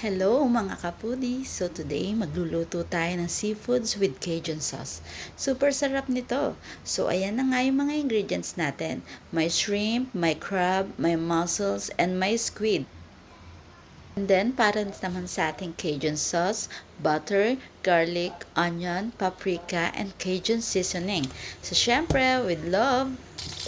Hello mga kapudi! So today, magluluto tayo ng seafoods with Cajun sauce. Super sarap nito! So ayan na nga yung mga ingredients natin. May shrimp, may crab, may mussels, and may squid. And then, para naman sa ating Cajun sauce, butter, garlic, onion, paprika, and Cajun seasoning. So, syempre, with love.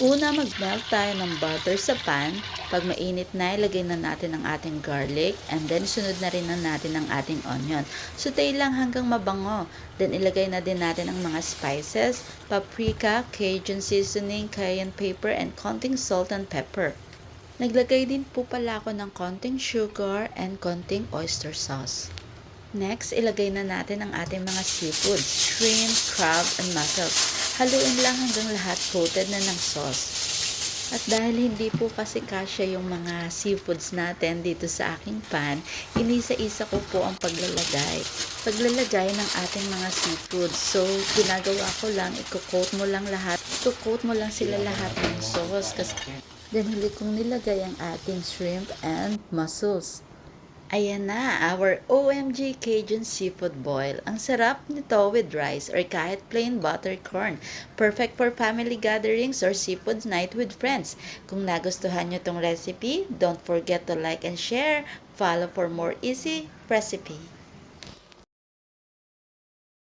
Una, mag-melt tayo ng butter sa pan. Pag mainit na, ilagay na natin ang ating garlic. And then, sunod na rin na natin ang ating onion. Saute lang hanggang mabango. Then, ilagay na din natin ang mga spices, paprika, Cajun seasoning, cayenne pepper, and konting salt and pepper. Naglagay din po pala ako ng konting sugar and konting oyster sauce. Next, ilagay na natin ang ating mga seafoods, shrimp, crab, and mussels. Haluin lang hanggang lahat coated na ng sauce. At dahil hindi po kasi kasya yung mga seafoods natin dito sa aking pan, inisa-isa ko po ang paglalagay ng ating mga seafoods. So, ginagawa ko lang, i-coat mo lang lahat. I-coat mo lang sila lahat ng sauce kasi then huli kong nilagay ang ating shrimp and mussels. Ayan na, our OMG Cajun Seafood Boil. Ang sarap nito with rice or kahit plain buttered corn. Perfect for family gatherings or seafood night with friends. Kung nagustuhan nyo tong recipe, don't forget to like and share. Follow for more easy recipe.